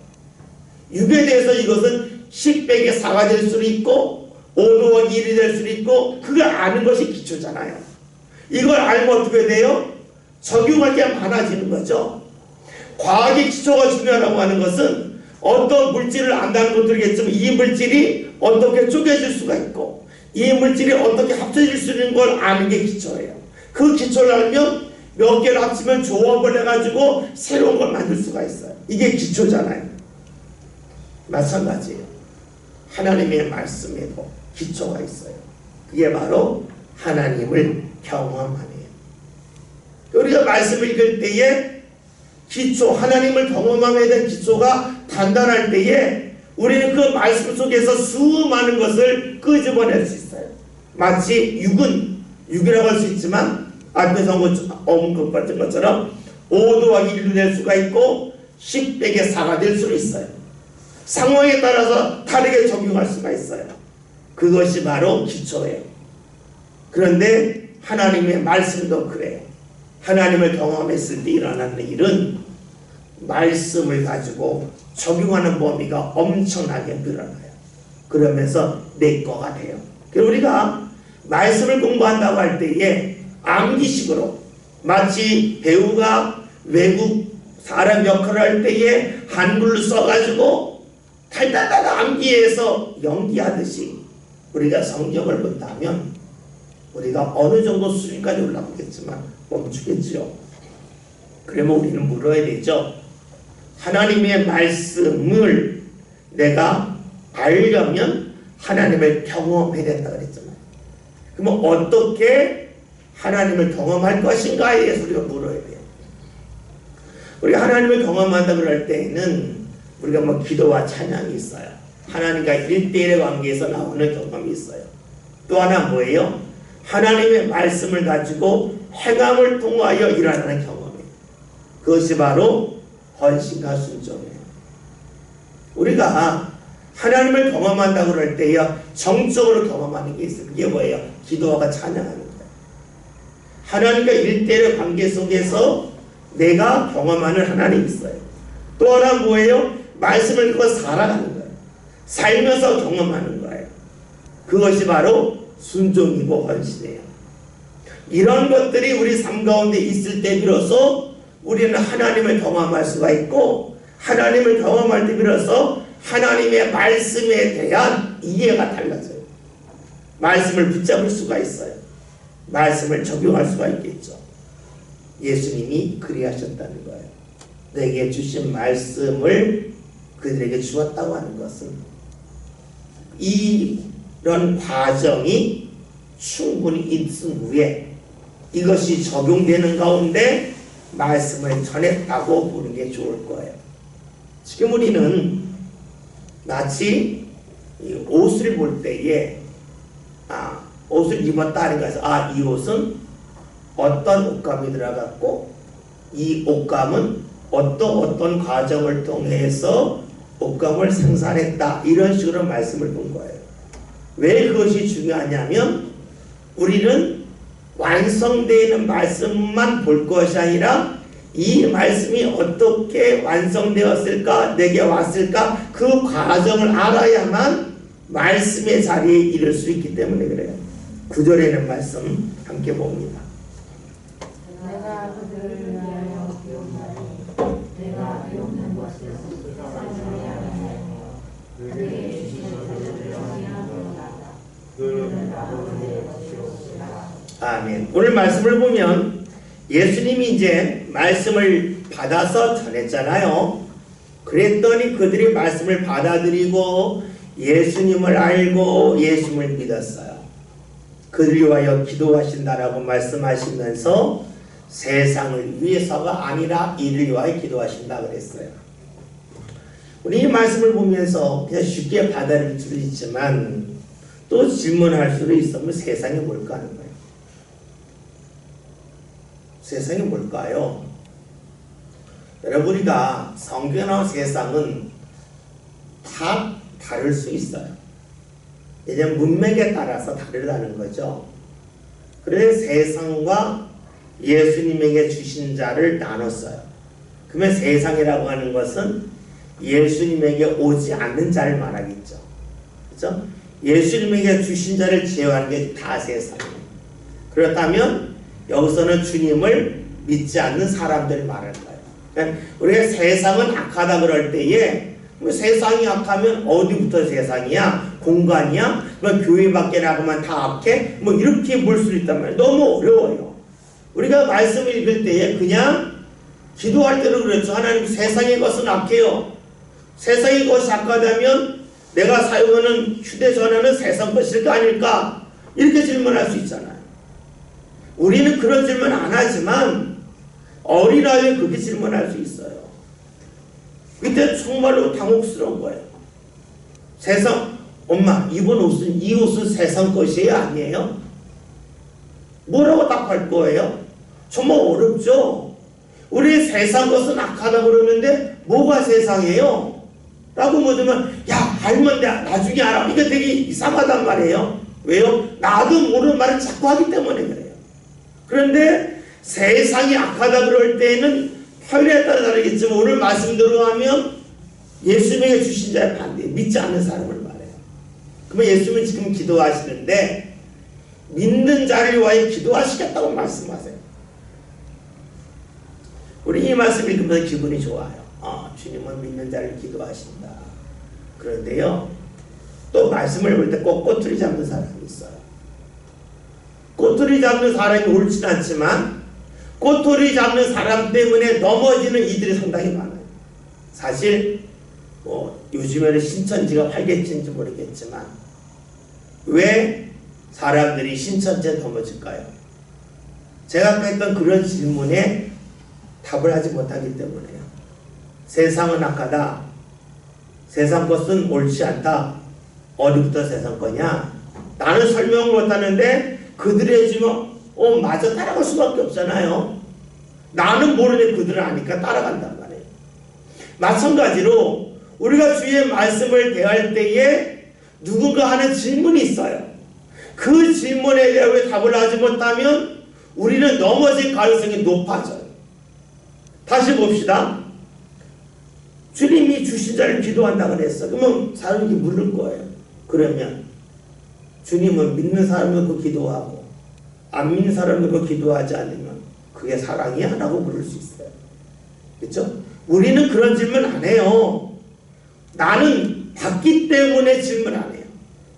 6에 대해서 이것은 10 빼기 4가 될 수도 있고 5 더하기 1이 될 수도 있고 그걸 아는 것이 기초잖아요. 이걸 알면 어떻게 돼요? 적용할 게 많아지는 거죠. 과학의 기초가 중요하다고 하는 것은 어떤 물질을 안다는 것도 들겠지만 이 물질이 어떻게 쪼개질 수가 있고 이 물질이 어떻게 합쳐질 수 있는 걸 아는 게 기초예요. 그 기초를 알면 몇 개를 합치면 조합을 해가지고 새로운 걸 만들 수가 있어요. 이게 기초잖아요. 마찬가지예요. 하나님의 말씀에도 기초가 있어요. 그게 바로 하나님을 경험하네요. 우리가 말씀을 읽을 때에 기초, 하나님을 경험함에 대한 기초가 단단할 때에 우리는 그 말씀 속에서 수많은 것을 끄집어낼 수 있어요. 마치 6이라고 할 수 있지만 앞에서 언급했던 것처럼 5 더하기 1도 될 수가 있고 10 빼기 4가 될 수도 있어요. 상황에 따라서 다르게 적용할 수가 있어요. 그것이 바로 기초예요. 그런데 하나님의 말씀도 그래요. 하나님을 경험했을 때 일어나는 일은 말씀을 가지고 적용하는 범위가 엄청나게 늘어나요. 그러면서 내 거가 돼요. 그래서 우리가 말씀을 공부한다고 할 때에 암기식으로 마치 배우가 외국 사람 역할을 할 때에 한글로 써가지고 달달달 암기해서 연기하듯이 우리가 성경을 본다면 우리가 어느 정도 수준까지 올라오겠지만 멈추겠죠. 그러면 우리는 물어야 되죠. 하나님의 말씀을 내가 알려면 하나님을 경험해야 된다 그랬잖아요. 그러면 어떻게 하나님을 경험할 것인가에 대해서 우리가 물어야 돼요. 우리가 하나님을 경험한다 그럴 때에는 우리가 뭐 기도와 찬양이 있어요. 하나님과 1대1의 관계에서 나오는 경험이 있어요. 또 하나 뭐예요? 하나님의 말씀을 가지고 행함을 통하여 일어나는 경험이에요. 그것이 바로 헌신과 순종이에요. 우리가 하나님을 경험한다고 그럴 때요, 정적으로 경험하는 게 있어요. 그게 뭐예요? 기도하고 찬양하는 거예요. 하나님과 1대1의 관계 속에서 내가 경험하는 하나님이 있어요. 또 하나 뭐예요? 말씀을 듣고 살아가는 거예요. 살면서 경험하는 거예요. 그것이 바로 순종이고 헌신이에요. 이런 것들이 우리 삶 가운데 있을 때 비로소 우리는 하나님을 경험할 수가 있고, 하나님을 경험할 때 비로소 하나님의 말씀에 대한 이해가 달라져요. 말씀을 붙잡을 수가 있어요. 말씀을 적용할 수가 있겠죠. 예수님이 그리하셨다는 거예요. 내게 주신 말씀을 그들에게 주었다고 하는 것은 이런 과정이 충분히 있은 후에 이것이 적용되는 가운데 말씀을 전했다고 보는 게 좋을 거예요. 지금 우리는 마치 이 옷을 볼 때에 옷을 입었다 하는 것은 이 옷은 어떤 옷감이 들어갔고 이 옷감은 어떤 과정을 통해서 옷감을 생산했다, 이런 식으로 말씀을 본 거예요. 왜 그것이 중요하냐면 우리는 완성되는 말씀만 볼 것이 아니라 이 말씀이 어떻게 완성되었을까, 내게 왔을까, 그 과정을 알아야만 말씀의 자리에 이를 수 있기 때문에 그래요. 9절에는 말씀 함께 봅니다. 내가 그들을 위하여 기억하니 내가 비옵는 곳에서 세상을 향하여 내게 주신 것을 영위하노라. 그들은 아버지의 것이옵시라. 아멘. 오늘 말씀을 보면 예수님이 이제 말씀을 받아서 전했잖아요. 그랬더니 그들이 말씀을 받아들이고 예수님을 알고 예수님을 믿었어요. 그들 위하여 기도하신다라고 말씀하시면서 세상을 위해서가 아니라 이를 위하여 기도하신다 그랬어요. 우리 이 말씀을 보면서 그냥 쉽게 받아들일 수도 있지만 또 질문할 수도 있으면 세상이 뭘까 하는 거예요. 세상이 뭘까요? 여러분, 우리가 성경에 나온 세상은 다 다를 수 있어요. 이제 문맥에 따라서 다르다는 거죠. 그래서 세상과 예수님에게 주신 자를 나눴어요. 그러면 세상이라고 하는 것은 예수님에게 오지 않는 자를 말하겠죠. 그렇죠? 예수님에게 주신 자를 제외하는 게 다 세상이에요. 그렇다면 여기서는 주님을 믿지 않는 사람들을 말하는 거예요. 그러니까 우리가 세상은 악하다 그럴 때에 세상이 악하면 어디부터 세상이야? 공간이야? 교회 밖에 나가면 다 악해? 이렇게 볼 수 있단 말이에요. 너무 어려워요. 우리가 말씀을 읽을 때에 그냥 기도할 때도 그렇죠. 하나님, 세상의 것은 악해요. 세상의 것이 악하다면 내가 사용하는 휴대전화는 세상 것일까 아닐까? 이렇게 질문할 수 있잖아요. 우리는 그런 질문 안 하지만 어린아이는 그렇게 질문할 수 있어요. 그때 정말로 당혹스러운 거예요. 세상, 엄마, 이 옷은 세상 것이에요? 아니에요? 뭐라고 답할 거예요? 정말 어렵죠? 우리 세상 것은 악하다고 그러는데 뭐가 세상이에요? 라고 묻으면 알면 나중에 알아. 이게 되게 이상하단 말이에요. 왜요? 나도 모르는 말을 자꾸 하기 때문에 그래요. 그런데 세상이 악하다 그럴 때에는 편리에 따라 다르겠지만 오늘 말씀대로 하면 예수님에게 주신 자의 반대, 믿지 않는 사람을 말해요. 그러면 예수님은 지금 기도하시는데 믿는 자를 위하여 기도하시겠다고 말씀하세요. 우리 이 말씀 읽으면서 기분이 좋아요. 주님은 믿는 자를 기도하신다. 그런데요, 또 말씀을 볼 때 꼭 꼬투리 잡는 사람이 있어요. 꼬투리 잡는 사람이 옳진 않지만 꼬투리 잡는 사람 때문에 넘어지는 이들이 상당히 많아요. 사실 요즘에는 신천지가 활개친지 모르겠지만 왜 사람들이 신천지에 넘어질까요? 제가 아까 했던 그런 질문에 답을 하지 못하기 때문에요. 세상은 악하다. 세상 것은 옳지 않다. 어디부터 세상 거냐? 나는 설명을 못하는데 그들의 지금 맞아 따라갈 수밖에 없잖아요. 나는 모르는데 그들은 아니까 따라간단 말이에요. 마찬가지로 우리가 주의 말씀을 대할 때에 누군가 하는 질문이 있어요. 그 질문에 대해 답을 하지 못하면 우리는 넘어질 가능성이 높아져요. 다시 봅시다. 주님이 주신 자를 기도한다고 그랬어. 그러면 사람이 물을 거예요. 그러면 주님은 믿는 사람을 그 기도하고 안 믿는 사람을 그 기도하지 않으면 그게 사랑이야? 라고 물을 수 있어요. 그렇죠? 우리는 그런 질문 안 해요. 나는 받기 때문에 질문 안 해요.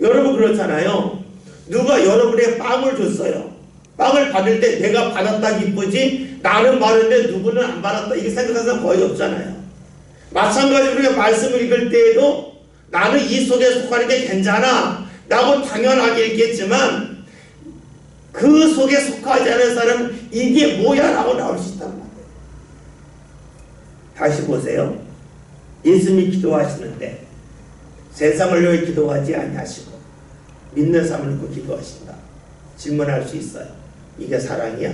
여러분 그렇잖아요. 누가 여러분에게 빵을 줬어요. 빵을 받을 때 내가 받았다 기쁘지 나는 받았는데 누구는 안 받았다 이렇게 생각하는 사람 거의 없잖아요. 마찬가지로 우리가 말씀을 읽을 때에도 나는 이 속에 속하는 게 괜찮아 라고 당연하게 읽겠지만 그 속에 속하지 않은 사람은 이게 뭐야 라고 나올 수 있단 말이에요. 다시 보세요. 예수님이 기도하시는데 세상을 위해 기도하지 아니하시고 믿는 사람을 놓고 기도하신다. 질문할 수 있어요. 이게 사랑이야?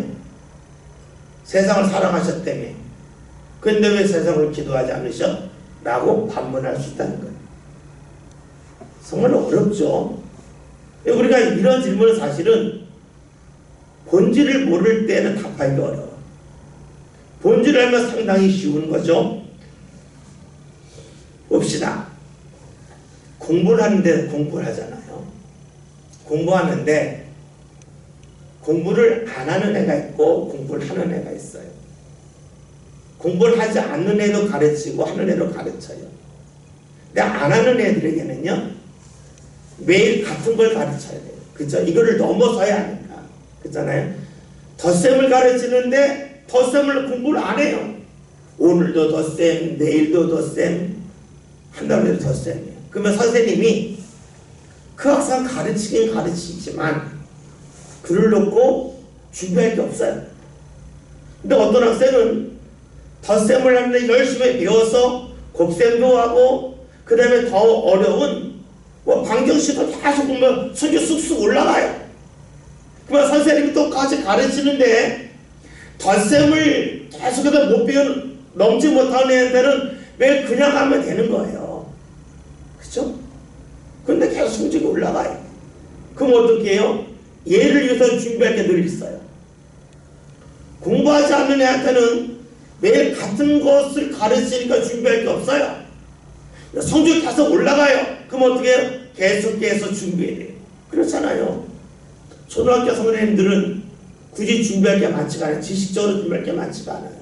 세상을 사랑하셨다며. 근데 왜 세상을 기도하지 않으셔? 라고 반문할 수 있다는 거예요. 정말 어렵죠. 우리가 이런 질문은 사실은 본질을 모를 때는 답하기 어려워. 본질을 알면 상당히 쉬운 거죠. 봅시다. 공부를 하는데 공부를 하잖아요. 공부하는데 공부를 안 하는 애가 있고 공부를 하는 애가 있어요. 공부를 하지 않는 애도 가르치고 하는 애도 가르쳐요. 근데 안 하는 애들에게는요 매일 같은 걸 가르쳐야 돼요. 그죠? 이거를 넘어서야 하니까. 그렇잖아요. 덧셈을 가르치는데 덧셈을 공부를 안 해요. 오늘도 덧셈, 내일도 덧셈, 한 달에도 덧셈이에요. 그러면 선생님이 그 학생 가르치긴 가르치지만 글을 놓고 준비할 게 없어요. 근데 어떤 학생은 덧셈을 하는데 열심히 배워서 곱셈도 하고 그 다음에 더 어려운 방정식을 계속 보면 성적 쑥쑥 올라가요. 그러면 선생님이 똑같이 가르치는데 덧셈을 계속해서 못 배운 넘지 못하는 애들은 매일 그냥 하면 되는 거예요. 그렇죠? 근데 계속 성적이 올라가요. 그럼 어떻게 해요? 얘를 위해서 준비할 게 늘 있어요. 공부하지 않는 애한테는 매일 같은 것을 가르치니까 준비할 게 없어요. 성적이 계속 올라가요. 그럼 어떻게 해요? 계속해서 준비해야 돼요. 그렇잖아요. 초등학교 선생님들은 굳이 준비할 게 많지가 않아요. 지식적으로 준비할 게 많지가 않아요.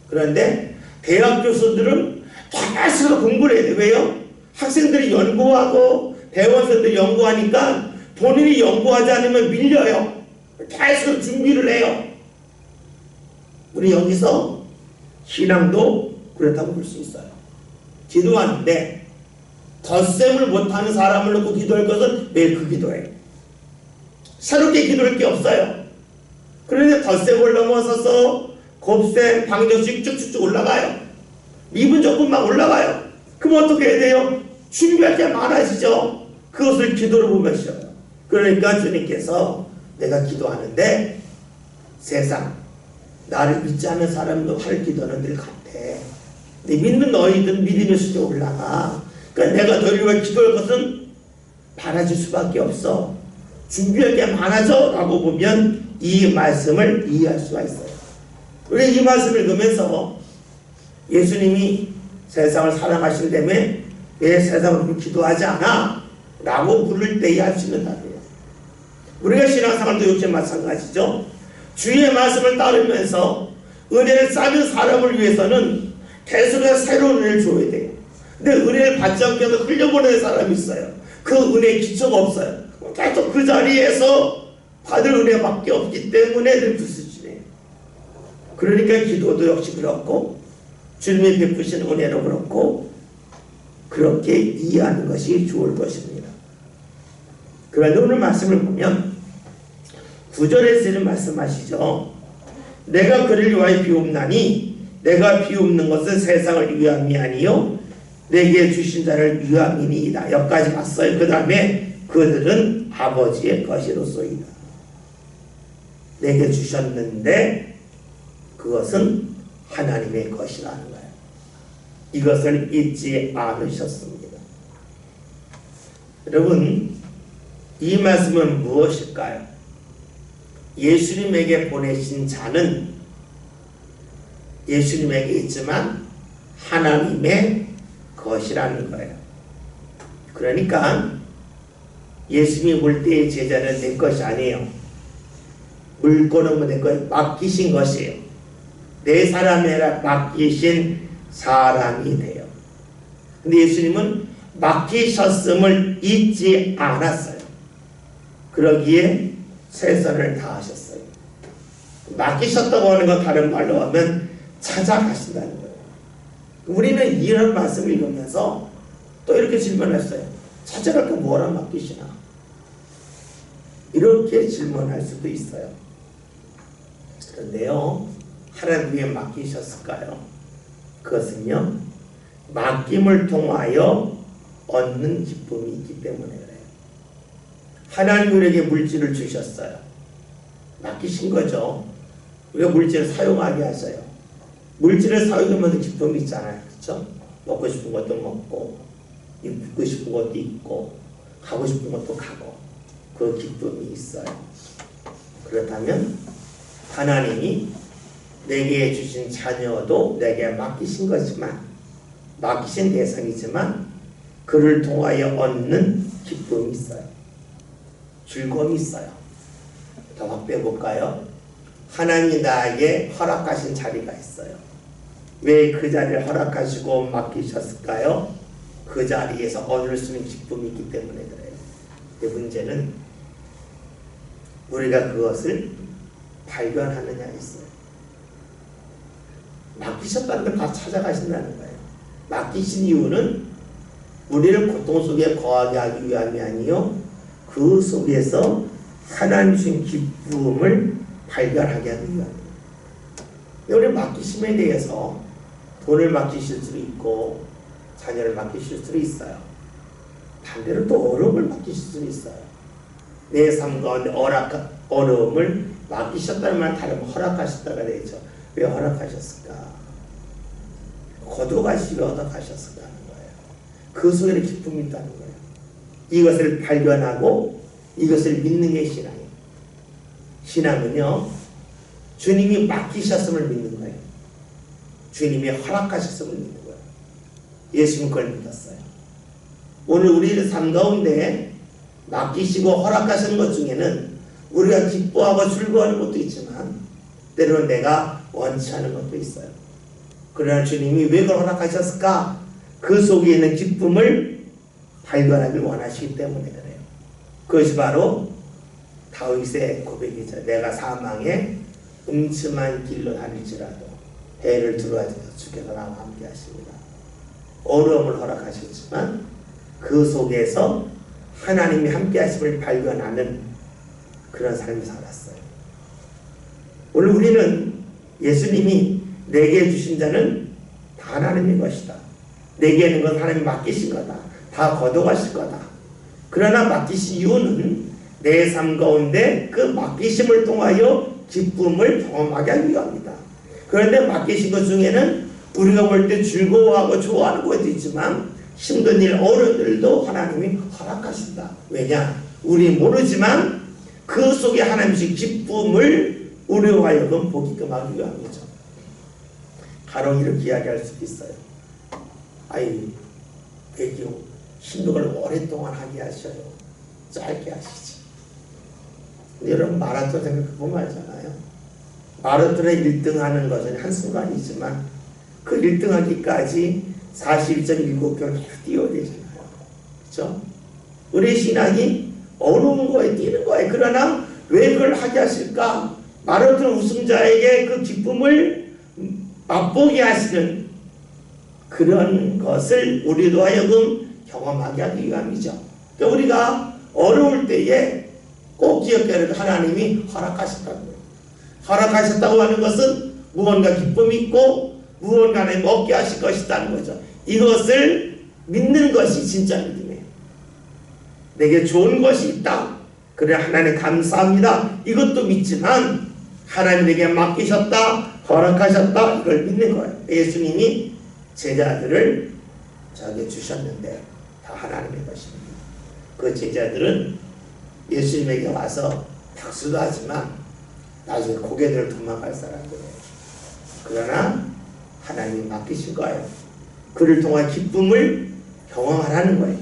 그런데 대학 교수들은 계속 공부를 해야 돼요. 왜요? 학생들이 연구하고 대학원생들이 연구하니까 본인이 연구하지 않으면 밀려요. 계속 준비를 해요. 우리 여기서 신앙도 그렇다고 볼 수 있어요. 기도하는데 덧셈을 못하는 사람을 놓고 기도할 것은 매일 그 기도예요. 새롭게 기도할 게 없어요. 그런데 덧셈을 넘어서서 곱셈, 방정식 쭉쭉쭉 올라가요. 미분적분만 올라가요. 그럼 어떻게 해야 돼요? 준비할 게 많아지죠. 그것을 기도로 보면 쉬어요. 그러니까 주님께서 내가 기도하는데 세상 나를 믿지 않는 사람도 할 기도는 늘 같아. 내 믿는 너희들 믿음의 수준에 올라가. 그러니까 내가 너희를 위해 기도할 것은 많아질 수밖에 없어. 준비할 게 많아져 라고 보면 이 말씀을 이해할 수가 있어요. 우리가 이 말씀을 읽으면서 예수님이 세상을 사랑하신다며 왜 세상을 기도하지 않아? 라고 물을 때에 할 수 있는 답이에요. 우리가 신앙생활도 역시 마찬가지죠. 주의 말씀을 따르면서 은혜를 쌓는 사람을 위해서는 계속해서 새로운 은혜를 줘야 돼요. 근데 은혜를 받지 않고 해서 흘려보내는 사람이 있어요. 그 은혜에 기초가 없어요. 계속 그 자리에서 받을 은혜밖에 없기 때문에 늘 불수지네요. 그러니까 기도도 역시 그렇고 주님이 베푸신 은혜도 그렇고 그렇게 이해하는 것이 좋을 것입니다. 그런데 오늘 말씀을 보면 9절에서는 말씀하시죠. 내가 그를 위하여 비옵나니 내가 비옵는 것은 세상을 위함이 아니요 내게 주신 자를 위함이니이다. 여기까지 봤어요. 그 다음에 그들은 아버지의 것이로소이다. 내게 주셨는데 그것은 하나님의 것이라는 거예요. 이것을 잊지 않으셨습니다. 여러분, 이 말씀은 무엇일까요? 예수님에게 보내신 자는 예수님에게 있지만 하나님의 것이라는 거예요. 그러니까 예수님이 올 때의 제자는 내 것이 아니에요. 물고는 내 것, 맡기신 것이에요. 내 사람이 아니라 맡기신 사람이 돼요. 근데 예수님은 맡기셨음을 잊지 않았어요. 그러기에 최선을 다하셨어요. 맡기셨다고 하는 건 다른 말로 하면 찾아가신다는 거예요. 우리는 이런 말씀을 읽으면서 또 이렇게 질문했어요. 찾아갈 거 뭐라 맡기시나? 이렇게 질문할 수도 있어요. 그런데요, 하나님께 맡기셨을까요? 그것은요, 맡김을 통하여 얻는 기쁨이 있기 때문에 그래요. 하나님 우리에게 물질을 주셨어요. 맡기신 거죠. 우리가 물질을 사용하게 하셔요. 물질을 사용하면 기쁨이 있잖아요. 그렇죠? 먹고 싶은 것도 먹고, 입고 싶은 것도 입고, 가고 싶은 것도 가고, 그 기쁨이 있어요. 그렇다면 하나님이 내게 주신 자녀도 내게 맡기신 거지만, 맡기신 대상이지만 그를 통하여 얻는 기쁨이 있어요. 즐거움이 있어요. 더 확대해볼까요? 하나님이 나에게 허락하신 자리가 있어요. 왜 그 자리를 허락하시고 맡기셨을까요? 그 자리에서 얻을 수 있는 기쁨이 있기 때문에 그래요. 그 문제는 우리가 그것을 발견하느냐 있어요. 맡기셨다는 걸 다 찾아가신다는 거예요. 맡기신 이유는 우리를 고통 속에 거하게 하기 위함이 아니요, 그 속에서 하나님 주신 기쁨을 발견하게 하기 위함입니다. 우리 맡기심에 대해서 돈을 맡기실 수도 있고 자녀를 맡기실 수도 있어요. 반대로 또 어려움을 맡기실 수도 있어요. 내 삶 가운데 어려움을 맡기셨다는 말 다르면 허락하셨다가 되죠. 왜 허락하셨을까? 거둬가시기 얻어가셨을까 하는 거예요. 그 속에 기쁨이 있다는 거예요. 이것을 발견하고 이것을 믿는 게 신앙이에요. 신앙은요, 주님이 맡기셨음을 믿는 거예요. 주님이 허락하셨음을 믿는 거예요. 예수님은 그걸 믿었어요. 오늘 우리의 삶 가운데 맡기시고 허락하시는 것 중에는 우리가 기뻐하고 즐거워하는 것도 있지만 때로는 내가 원치 않은 것도 있어요. 그러나 주님이 왜 그걸 허락하셨을까? 그 속에 있는 기쁨을 발견하길 원하시기 때문에 그래요. 그것이 바로 다윗의 고백이죠. 내가 사망의 음침한 길로 다닐지라도 해를 두려워하지 않고 주께서 나와 함께 하십니다. 어려움을 허락하셨지만 그 속에서 하나님이 함께 하심을 발견하는 그런 삶을 살았어요. 오늘 우리는 예수님이 내게 주신 자는 다 하나님의 것이다. 내게 있는 건 하나님이 맡기신 거다. 다 거둬가실 거다. 그러나 맡기신 이유는 내 삶 가운데 그 맡기심을 통하여 기쁨을 경험하게 하기 위함이다. 그런데 맡기신 것 중에는 우리가 볼 때 즐거워하고 좋아하는 것도 있지만 힘든 일, 어려운 일도 하나님이 허락하신다. 왜냐? 우리 모르지만 그 속에 하나님의 기쁨을 우리와 하여금 보게끔 하기 위함이죠. 가령 이렇게 이야기할 수도 있어요. 아이, 배교 신동을 오랫동안 하게 하셔요. 짧게 하시지. 근데 여러분 마라톤 생각해보면 알잖아요. 마라톤에 1등 하는 것은 한순간이지만 그 1등 하기까지 41.19km 뛰어야 되잖아요. 그렇죠? 우리 신앙이 어려운 거에 뛰는 거예요. 그러나 왜 그걸 하게 하실까? 마라톤 우승자에게 그 기쁨을 맛보게 하시는 그런 것을 우리도 하여금 경험하게 하기 위함이죠. 그러니까 우리가 어려울 때에 꼭 기억해야 될 하나님이 허락하셨다는 거예요. 허락하셨다고 하는 것은 무언가 기쁨이 있고 무언가 하나님 얻게 하실 것이라는 거죠. 이것을 믿는 것이 진짜 믿음이에요. 내게 좋은 것이 있다. 그래 하나님 감사합니다. 이것도 믿지만 하나님 내게 맡기셨다. 허락하셨다. 이걸 믿는 거예요. 예수님이 제자들을 저에게 주셨는데 다 하나님의 것입니다. 그 제자들은 예수님에게 와서 박수도 하지만 나중에 고개를 도망갈 사람들이에요. 그러나 하나님이 맡기신 거예요. 그를 통한 기쁨을 경험하라는 거예요.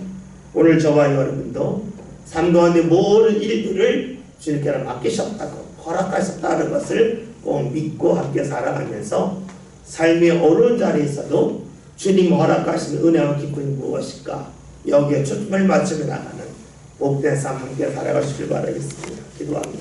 오늘 저와 여러분도 삶 가운데 모든 일들을 주님께서 맡기셨다고 허락하셨다는 것을 꼭 믿고 함께 살아가면서 삶의 어려운 자리에서도 주님 허락하신 은혜와 기쁨이 무엇일까 여기에 초점을 맞추며 나가는 복된 삶 함께 살아가시길 바라겠습니다. 기도합니다.